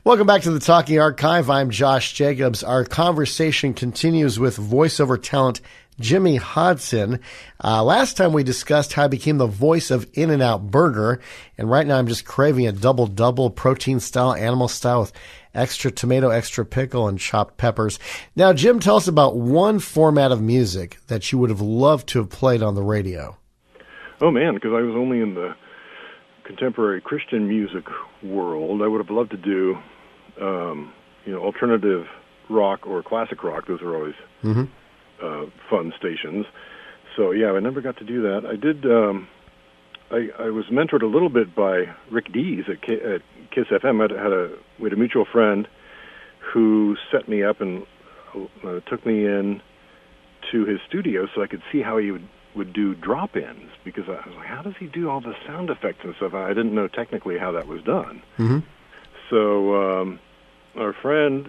Welcome back to the Talking Archive. I'm Josh Jacobs. Our conversation continues with voiceover talent Jimmy Hodson. Last time we discussed how he became the voice of In-N-Out Burger, and right now I'm just craving a double-double, protein-style, animal-style with extra tomato, extra pickle, and chopped peppers. Now, Jim, tell us about one format of music that you would have loved to have played on the radio. Oh, man, because I was only in the contemporary Christian music world. I would have loved to do alternative rock or classic rock. Those are always fun stations. So, yeah, I never got to do that. I did. I was mentored a little bit by Rick Dees at Kiss FM. We had a mutual friend who set me up and took me in to his studio so I could see how he would do drop-ins, because I was like, how does he do all the sound effects and stuff? I didn't know technically how that was done. Mm-hmm. So our friend,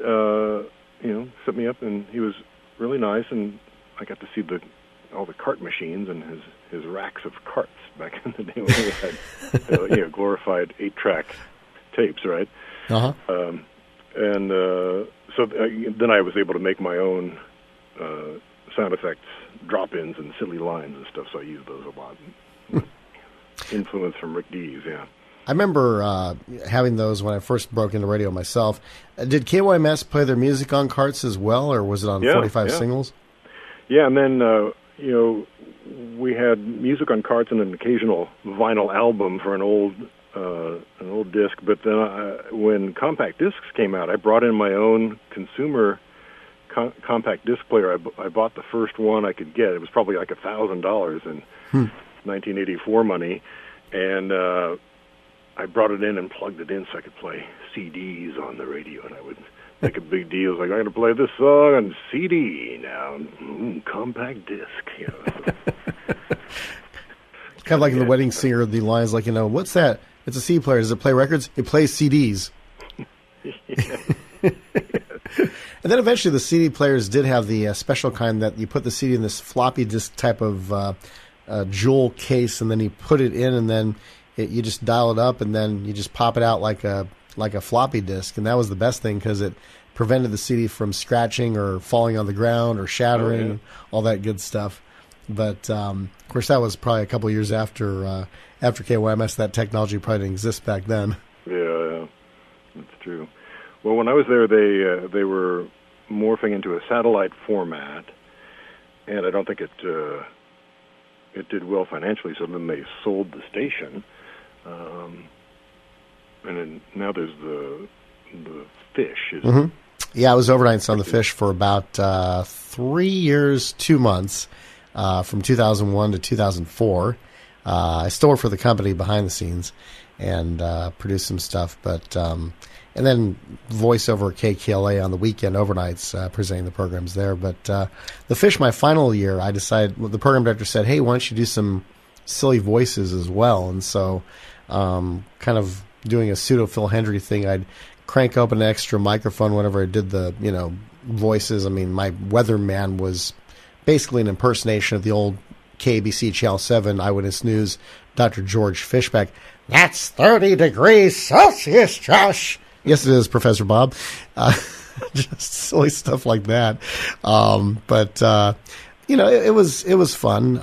set me up, and he was really nice, and I got to see all the cart machines and his racks of carts back in the day when we had glorified 8-track tapes, right? Uh-huh. So then I was able to make my own sound effects, drop-ins, and silly lines and stuff, so I used those a lot. Influence from Rick Dees, yeah. I remember having those when I first broke into radio myself. Did KYMS play their music on carts as well, or was it on 45 singles? Yeah, and then, we had music on carts and an occasional vinyl album for an old disc. But then when compact discs came out, I brought in my own consumer compact disc player. I bought the first one I could get. It was probably like $1,000 in 1984 money, and I brought it in and plugged it in so I could play CDs on the radio, and I would make a big deal. Like, I'm going to play this song on CD now, compact disc. So. Kind of like in The Wedding Singer, the lines like, what's that? It's a CD player. Does it play records? It plays CDs. And then eventually the CD players did have the special kind that you put the CD in this floppy disk type of jewel case, and then you put it in, and then you just dial it up, and then you just pop it out like a floppy disk. And that was the best thing because it prevented the CD from scratching or falling on the ground or shattering, all that good stuff. But, of course, that was probably a couple of years after KYMS. That technology probably didn't exist back then. Yeah, that's true. Well, when I was there, they were morphing into a satellite format, and I don't think it did well financially, so then they sold the station. And then now there's the Fish. Yeah, I was overnights on the Fish for about 3 years, 2 months, from 2001 to 2004. I still work for the company behind the scenes and produced some stuff, but and then voiceover KKLA on the weekend overnights, presenting the programs there. But the Fish, my final year, I decided, the program director said, hey, why don't you do some silly voices as well? And so kind of doing a pseudo Phil Hendry thing, I'd crank open an extra microphone whenever I did the, voices. I mean, my weatherman was basically an impersonation of the old KABC Channel 7 Eyewitness News, Dr. George Fishback. That's 30 degrees Celsius, Josh. Yes, it is, Professor Bob. Just silly stuff like that. It was fun.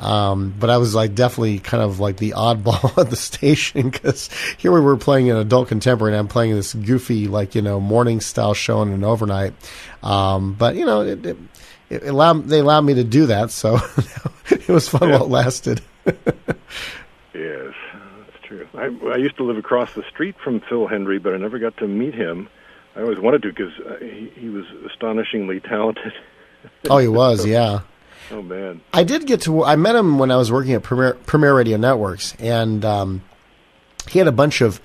But I was definitely kind of like the oddball at the station, because here we were playing an adult contemporary, and I'm playing this goofy, morning style show in an overnight. But they allowed me to do that, so it was fun while it lasted. Yes, that's true. I used to live across the street from Phil Hendry, but I never got to meet him. I always wanted to, because he was astonishingly talented. Oh, he was, yeah. Oh, man. I met him when I was working at Premier Radio Networks, and he had a bunch of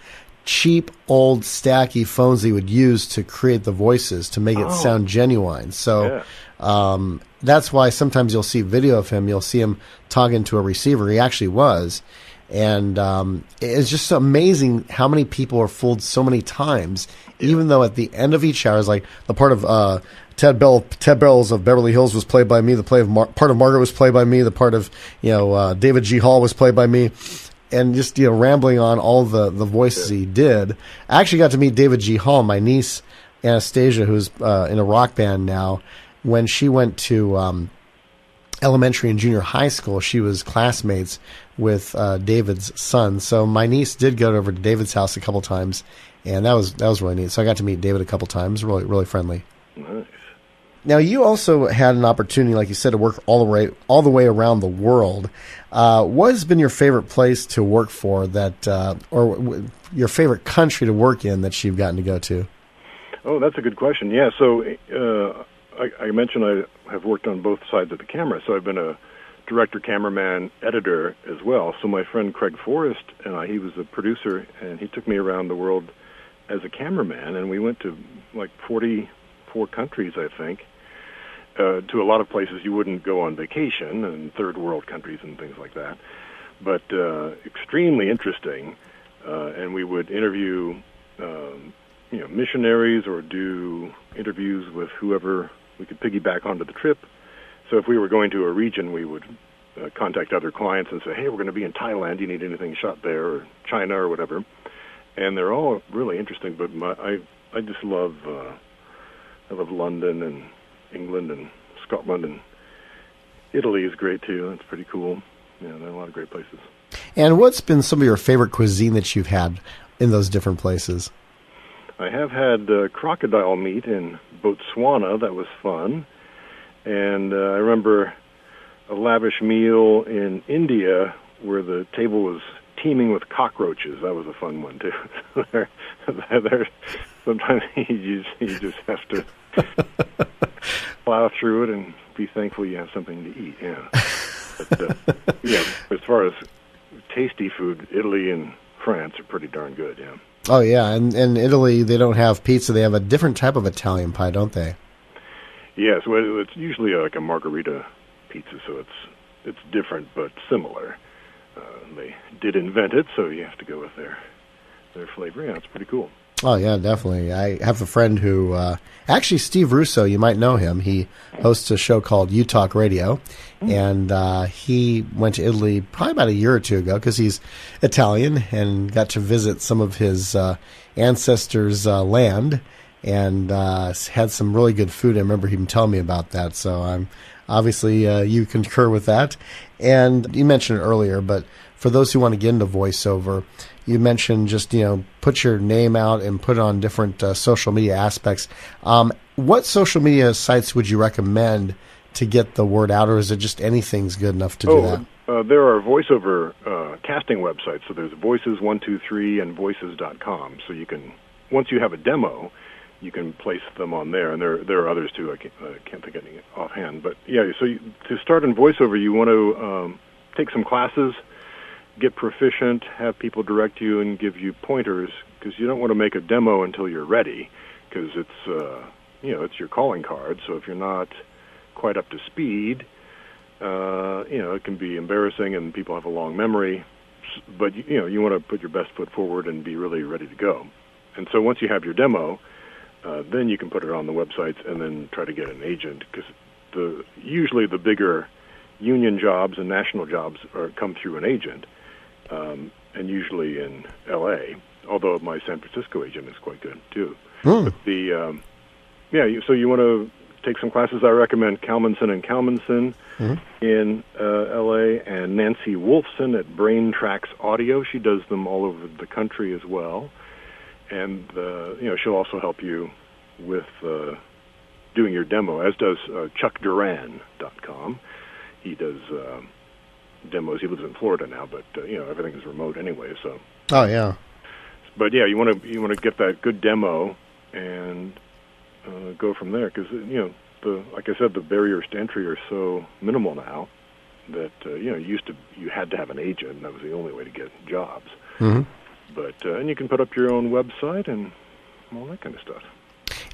cheap, old, stacky phones he would use to create the voices to make it sound genuine. So that's why sometimes you'll see video of him. You'll see him talking to a receiver. He actually was. And it's just amazing how many people are fooled so many times, even though at the end of each hour is like the part of Ted Bells of Beverly Hills was played by me. The part of Margaret was played by me. The part of David G. Hall was played by me. and just, rambling on all the voices he did. I actually got to meet David G. Hall, my niece, Anastasia, who's in a rock band now. When she went to elementary and junior high school, she was classmates with David's son. So my niece did go over to David's house a couple times, and that was really neat. So I got to meet David a couple times. Really, really friendly. Nice. Now, you also had an opportunity, like you said, to work all the way around the world. What has been your favorite place to work for or your favorite country to work in that you've gotten to go to? Oh, that's a good question. Yeah, so I mentioned I have worked on both sides of the camera, so I've been a director, cameraman, editor as well. So my friend Craig Forrest, he was a producer, and he took me around the world as a cameraman, and we went to like 44 countries, I think, to a lot of places you wouldn't go on vacation, and third world countries and things like that, but extremely interesting. And we would interview missionaries or do interviews with whoever we could piggyback onto the trip. So if we were going to a region, we would contact other clients and say, hey, we're going to be in Thailand. Do you need anything shot there, or China or whatever? And they're all really interesting, but I just love London and England and Scotland, and Italy is great too. That's pretty cool. Yeah, there are a lot of great places. And what's been some of your favorite cuisine that you've had in those different places? I have had crocodile meat in Botswana. That was fun. And I remember a lavish meal in India where the table was teeming with cockroaches. That was a fun one, too. Sometimes you just have to plow through it and be thankful you have something to eat. Yeah. But, as far as tasty food, Italy and France are pretty darn good, yeah. Oh, yeah, and in Italy, they don't have pizza. They have a different type of Italian pie, don't they? Yes, well, it's usually like a margarita pizza, so it's different but similar. They did invent it, so you have to go with their flavor. Yeah, it's pretty cool. Oh, yeah, definitely. I have a friend who, actually Steve Russo, you might know him. He hosts a show called You Talk Radio, and he went to Italy probably about a year or two ago because he's Italian and got to visit some of his ancestors' land and had some really good food. I remember him telling me about that, so I'm obviously you concur with that. And you mentioned it earlier, but for those who want to get into voiceover, you mentioned just, put your name out and put on different social media aspects. What social media sites would you recommend to get the word out, or is it just anything's good enough to do that? There are voiceover casting websites. So there's Voices123 and Voices.com. So you can, once you have a demo, you can place them on there. And there are others, too. I can't think of any offhand. But, yeah, so to start in voiceover, you want to take some classes, get proficient, have people direct you and give you pointers, because you don't want to make a demo until you're ready, because it's your calling card. So if you're not quite up to speed, it can be embarrassing and people have a long memory. But you want to put your best foot forward and be really ready to go. And so once you have your demo, then you can put it on the websites and then try to get an agent, because usually the bigger union jobs and national jobs come through an agent. And usually in L.A., although my San Francisco agent is quite good, too. But so you want to take some classes. I recommend Kalmanson and Kalmanson in L.A. and Nancy Wolfson at Brain Tracks Audio. She does them all over the country as well. And, she'll also help you with doing your demo, as does ChuckDuran.com. He does demos. He lives in Florida now, but everything is remote anyway. So. Oh yeah. But yeah, you want to get that good demo and go from there, because like I said, the barriers to entry are so minimal now that you had to have an agent, and that was the only way to get jobs. Mm-hmm. But and you can put up your own website and all that kind of stuff.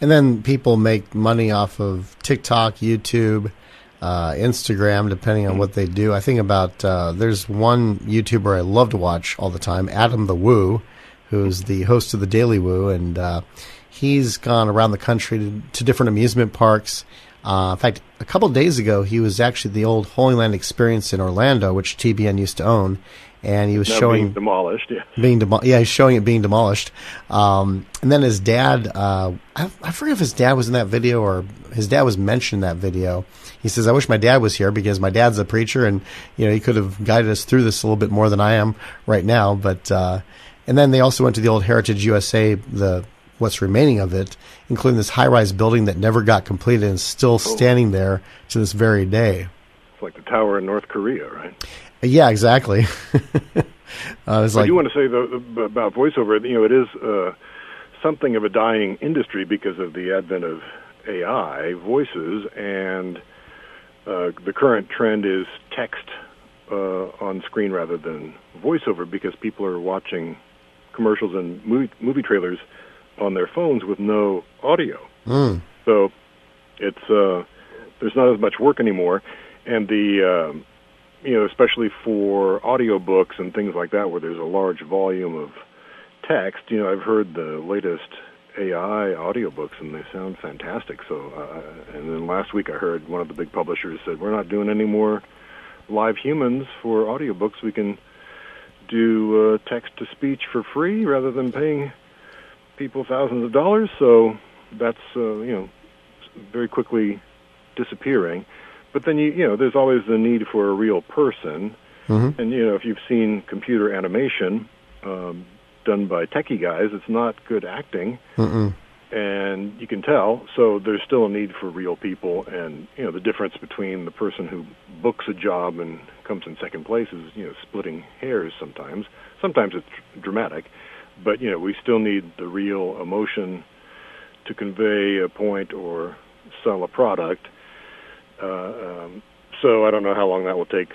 And then people make money off of TikTok, YouTube, Instagram, depending on what they do. I think about there's one YouTuber I love to watch all the time, Adam the Woo, who's the host of the Daily Woo, and he's gone around the country to different amusement parks, In fact, a couple days ago, he was actually the old Holy Land Experience in Orlando, which TBN used to own, and he was now showing being demolished. Yeah, he's showing it being demolished. And then his dad, I forget if his dad was in that video or his dad was mentioned in that video. He says, "I wish my dad was here because my dad's a preacher, and he could have guided us through this a little bit more than I am right now." But and then they also went to the old Heritage USA, what's remaining of it, including this high-rise building that never got completed and is still standing there to this very day. It's like the tower in North Korea, right? Yeah, exactly. I do want to say, though, about voiceover, it is something of a dying industry because of the advent of AI voices, and the current trend is text on screen rather than voiceover because people are watching commercials and movie trailers on their phones with no audio. So it's there's not as much work anymore, and the especially for audiobooks and things like that where there's a large volume of text, I've heard the latest AI audiobooks and they sound fantastic. So and then last week I heard one of the big publishers said, we're not doing any more live humans for audiobooks. We can do text-to-speech for free rather than paying people thousands of dollars. So that's very quickly disappearing. But then there's always the need for a real person. Mm-hmm. And if you've seen computer animation done by techie guys, it's not good acting. Mm-mm. And you can tell. So there's still a need for real people. And the difference between the person who books a job and comes in second place is splitting hairs sometimes. Sometimes it's dramatic. But, we still need the real emotion to convey a point or sell a product. So I don't know how long that will take,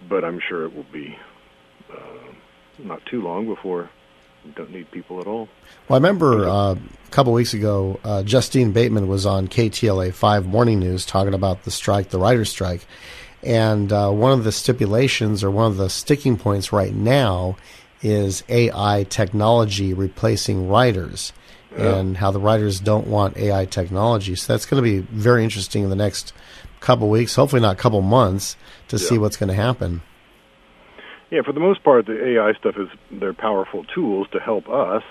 but I'm sure it will be not too long before we don't need people at all. Well, I remember a couple weeks ago, Justine Bateman was on KTLA 5 Morning News talking about the strike, the writer's strike. And one of the stipulations or one of the sticking points right now is AI technology replacing writers, and how the writers don't want AI technology. So that's going to be very interesting in the next couple weeks, hopefully not couple months, to see what's going to happen. Yeah, for the most part, the AI stuff they're powerful tools to help us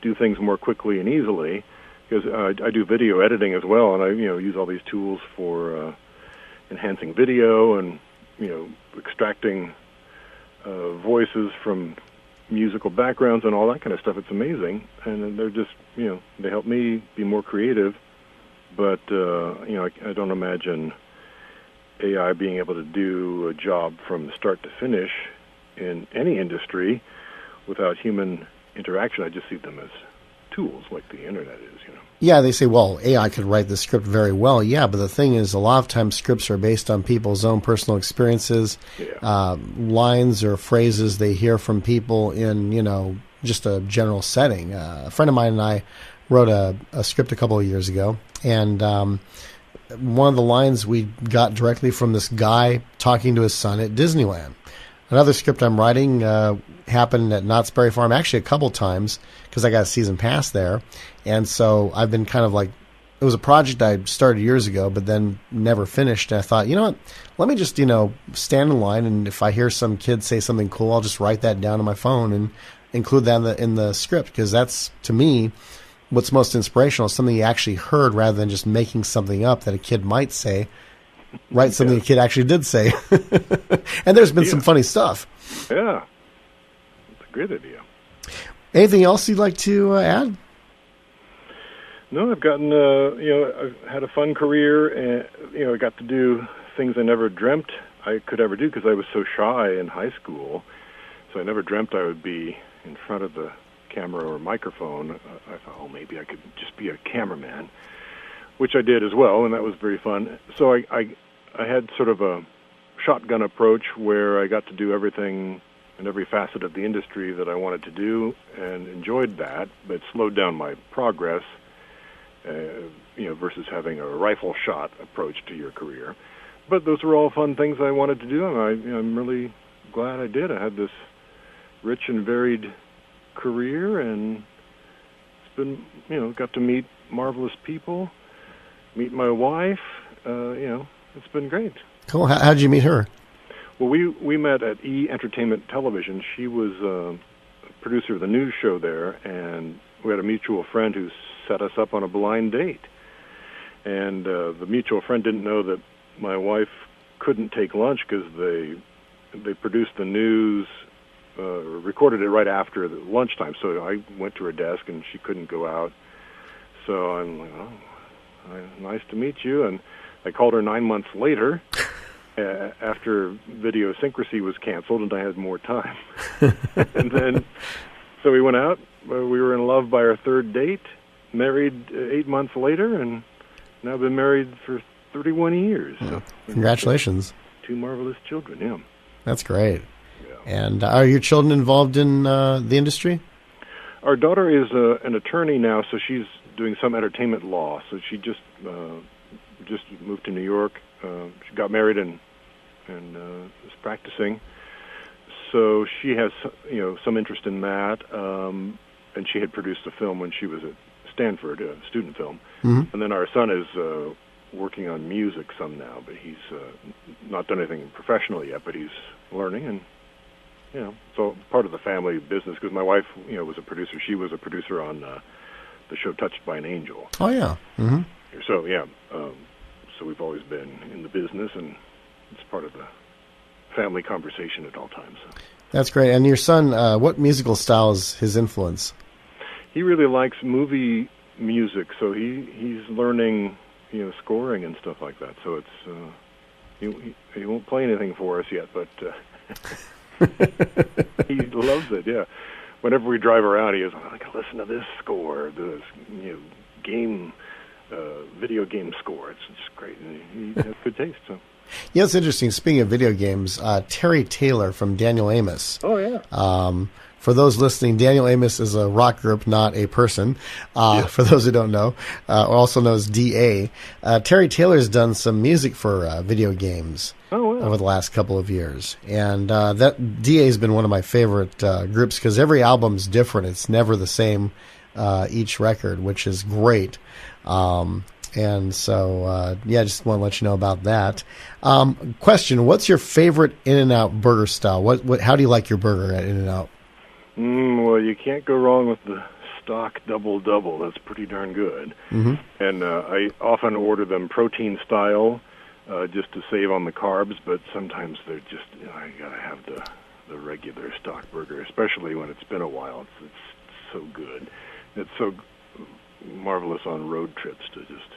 do things more quickly and easily. Because I do video editing as well, and I use all these tools for enhancing video and extracting voices from musical backgrounds and all that kind of stuff. It's amazing, and they're just they help me be more creative. But I don't imagine AI being able to do a job from start to finish in any industry without human interaction. I just see them as tools, like the internet is. Yeah, they say, well, AI could write the script very well. Yeah, but the thing is, a lot of times scripts are based on people's own personal experiences, lines or phrases they hear from people in, just a general setting. A friend of mine and I wrote a script a couple of years ago, and one of the lines we got directly from this guy talking to his son at Disneyland. Another script I'm writing happened at Knott's Berry Farm actually a couple times because I got a season pass there. And so I've been kind of like, it was a project I started years ago, but then never finished. And I thought, what, let me just, stand in line. And if I hear some kid say something cool, I'll just write that down on my phone and include that in the script. Because that's, to me, what's most inspirational is something you actually heard rather than just making something up that a kid might say. Write something a kid actually did say. And there's been some funny stuff. Yeah. It's a great idea. Anything else you'd like to add? No, I've gotten, I've had a fun career, and, I got to do things I never dreamt I could ever do because I was so shy in high school. So I never dreamt I would be in front of the camera or microphone. I thought, maybe I could just be a cameraman, which I did as well, and that was very fun. So I had sort of a shotgun approach where I got to do everything and every facet of the industry that I wanted to do and enjoyed that, but slowed down my progress, versus having a rifle shot approach to your career. But those were all fun things I wanted to do, and I'm really glad I did. I had this rich and varied career, and it's been, got to meet marvelous people, meet my wife. It's been great. Cool. How did you meet her? Well, we met at E! Entertainment Television. She was a producer of the news show there, and we had a mutual friend who set us up on a blind date. And the mutual friend didn't know that my wife couldn't take lunch because they produced the news, recorded it right after the lunchtime. So I went to her desk, and she couldn't go out. So I'm like, nice to meet you. And I called her 9 months later after Video Syncrasy was canceled, and I had more time. And then, so we went out. We were in love by our third date, married 8 months later, and now been married for 31 years. So, congratulations. 2 marvelous children, yeah. That's great. Yeah. And are your children involved in the industry? Our daughter is an attorney now, so she's doing some entertainment law. So she just moved to New York. She got married and is practicing. So she has some interest in that. And she had produced a film when she was at Stanford, a student film. Mm-hmm. And then our son is working on music some now, but he's not done anything professional yet, but he's learning. And so part of the family business, because my wife was a producer. She was a producer on the show Touched by an Angel. Oh yeah. Mm-hmm. So so we've always been in the business, and it's part of the family conversation at all times. That's great. And your son, what musical style is his influence? He really likes movie music, so he's learning scoring and stuff like that. So it's he won't play anything for us yet, but he loves it. Yeah, whenever we drive around, he goes, "I can listen to this score, this video game score. It's just great." And he has good taste. So. Yeah, it's interesting. Speaking of video games, Terry Taylor from Daniel Amos. Oh yeah. For those listening, Daniel Amos is a rock group, not a person. Yes. For those who don't know, also known as DA. Terry Taylor's done some music for video games over the last couple of years. And that DA has been one of my favorite groups because every album's different. It's never the same each record, which is great. And so, just want to let you know about that. Question, what's your favorite In-N-Out burger style? How do you like your burger at In-N-Out? Well, you can't go wrong with the stock double-double. That's pretty darn good. Mm-hmm. And I often order them protein style just to save on the carbs, but sometimes they're just, I got to have the regular stock burger, especially when it's been a while. It's so good. It's so marvelous on road trips to just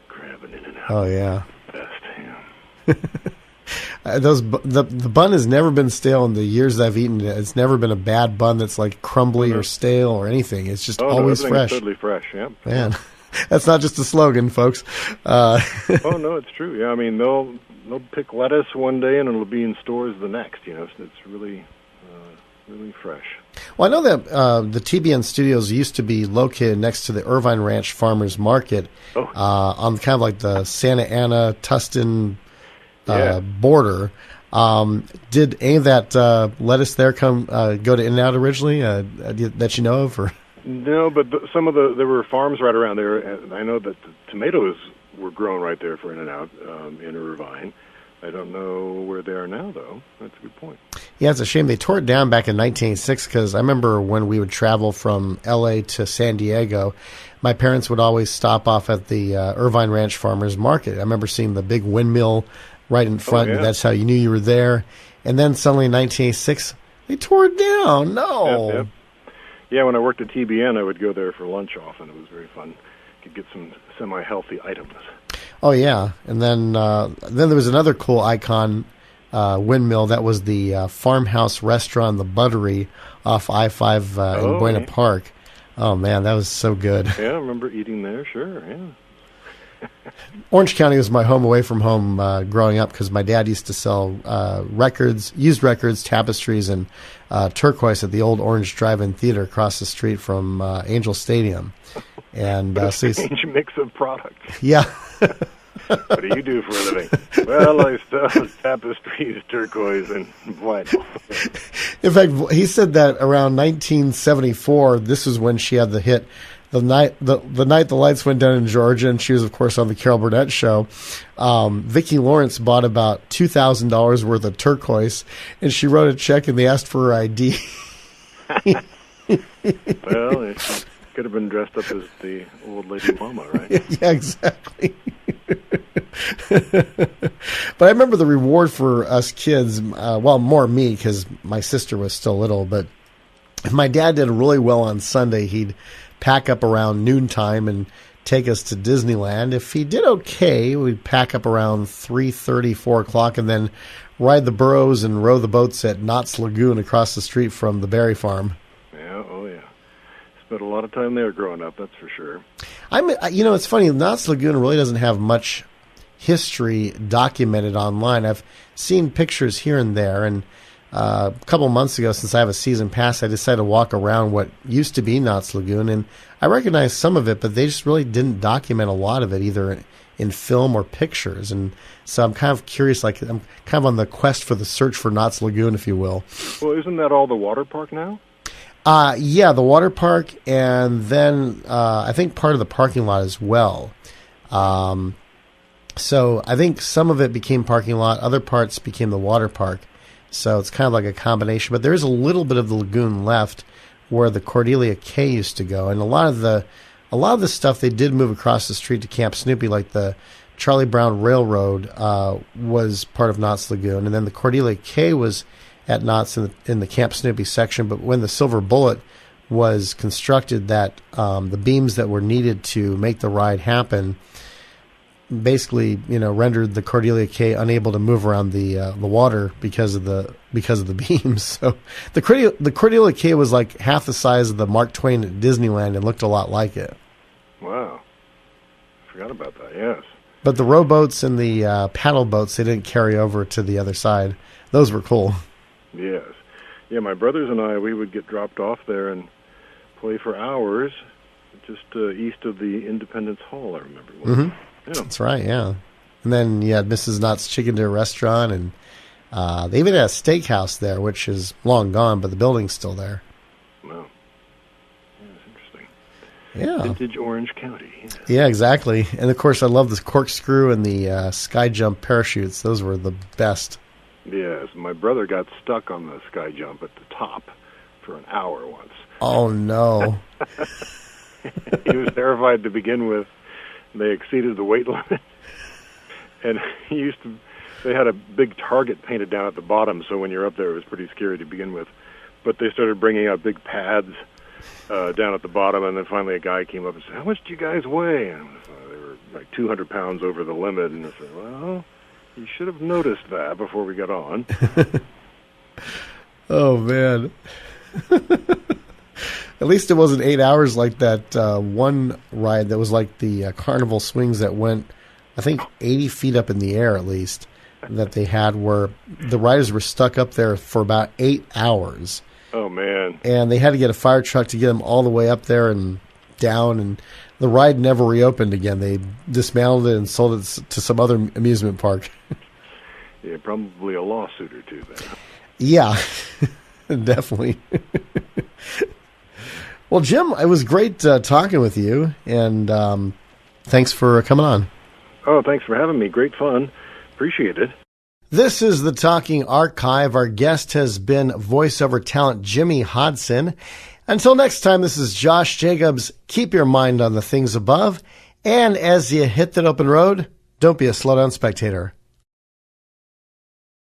grab an In-N-Out. Oh, yeah. Best, yeah. The bun has never been stale in the years I've eaten it. It's never been a bad bun that's like crumbly or stale or anything. It's just always fresh. Totally fresh, yeah. Man, that's not just a slogan, folks. Oh, no, it's true. Yeah, I mean, they'll pick lettuce one day and it'll be in stores the next. It's really fresh. Well, I know that the TBN studios used to be located next to the Irvine Ranch Farmers Market on kind of like the Santa Ana, Tustin border. Did any of that lettuce there go to In-N-Out originally that you know of? Or? No, but there were farms right around there. And I know that the tomatoes were grown right there for In-N-Out in Irvine. I don't know where they are now, though. That's a good point. Yeah, it's a shame. They tore it down back in 1986 because I remember when we would travel from L.A. to San Diego, my parents would always stop off at the Irvine Ranch Farmers Market. I remember seeing the big windmill right in front. And that's how you knew you were there. And then suddenly in 1986, they tore it down. No. Yep. Yeah, when I worked at TBN, I would go there for lunch often. It was very fun. Could get some semi-healthy items. Oh, yeah. And then there was another cool icon windmill. That was the Farmhouse Restaurant, the Buttery, off I-5 in Buena Park. Oh, man, that was so good. Yeah, I remember eating there, sure, yeah. Orange County was my home away from home growing up because my dad used to sell used records, tapestries, and turquoise at the old Orange Drive-In Theater across the street from Angel Stadium. And what a strange mix of products. Yeah. What do you do for a living? Well, I sell tapestries, turquoise, and white. In fact, he said that around 1974, this was when she had the hit, the night the lights went down in Georgia, and she was, of course, on the Carol Burnett Show. Vicki Lawrence bought about $2,000 worth of turquoise, and she wrote a check, and they asked for her ID. Well, it could have been dressed up as the old lady mama, right? Yeah, exactly. But I remember the reward for us kids, well, more me, because my sister was still little, but if my dad did really well on Sunday, he'd pack up around noontime and take us to Disneyland. If he did okay, we'd pack up around 3:30, 4 o'clock, and then ride the burros and row the boats at Knott's Lagoon across the street from the Berry Farm. Yeah, oh yeah. Spent a lot of time there growing up, that's for sure. It's funny, Knott's Lagoon really doesn't have much history documented online. I've seen pictures here and there, and a couple months ago, since I have a season pass, I decided to walk around what used to be Knott's Lagoon, and I recognized some of it, but they just really didn't document a lot of it, either in film or pictures. And so I'm kind of curious, like I'm kind of on the quest for the search for Knott's Lagoon, if you will. Well, isn't that all the water park now? Yeah, the water park, and then I think part of the parking lot as well. So I think some of it became parking lot, other parts became the water park. So it's kind of like a combination. But there is a little bit of the lagoon left where the Cordelia Cay used to go, and a lot of the stuff they did move across the street to Camp Snoopy, like the Charlie Brown Railroad was part of Knott's Lagoon, and then the Cordelia Cay was at Knott's in the Camp Snoopy section. But when the Silver Bullet was constructed, that the beams that were needed to make the ride happen basically, rendered the Cordelia Cay unable to move around the water because of the beams. So the Cordelia Cay was like half the size of the Mark Twain at Disneyland and looked a lot like it. Wow, forgot about that. Yes, but the rowboats and the paddle boats, they didn't carry over to the other side. Those were cool. Yes, yeah. My brothers and I, we would get dropped off there and play for hours, just east of the Independence Hall. I remember. Mm-hmm. Yeah. That's right, yeah. And then you had Mrs. Knott's Chicken Dinner Restaurant, and they even had a steakhouse there, which is long gone, but the building's still there. Wow. Yeah, that's interesting. Yeah. Vintage Orange County. Yeah. Yeah, exactly. And, of course, I love the corkscrew and the sky jump parachutes. Those were the best. Yes, my brother got stuck on the sky jump at the top for an hour once. Oh, no. He was terrified to begin with. They exceeded the weight limit, and they had a big target painted down at the bottom, so when you're up there, it was pretty scary to begin with. But they started bringing out big pads down at the bottom, and then finally a guy came up and said, "How much do you guys weigh?" And they were like 200 pounds over the limit, and I said, "Well, you should have noticed that before we got on." Oh, man. At least it wasn't 8 hours like that one ride that was like the carnival swings that went, I think, 80 feet up in the air at least, that they had, where the riders were stuck up there for about 8 hours. Oh, man. And they had to get a fire truck to get them all the way up there and down, and the ride never reopened again. They dismantled it and sold it to some other amusement park. Yeah, probably a lawsuit or two then. Yeah, definitely. Well, Jim, it was great talking with you, and thanks for coming on. Oh, thanks for having me. Great fun. Appreciate it. This is the Talking Archive. Our guest has been voiceover talent Jimmy Hodson. Until next time, this is Josh Jacobs. Keep your mind on the things above, and as you hit that open road, don't be a slow-down spectator.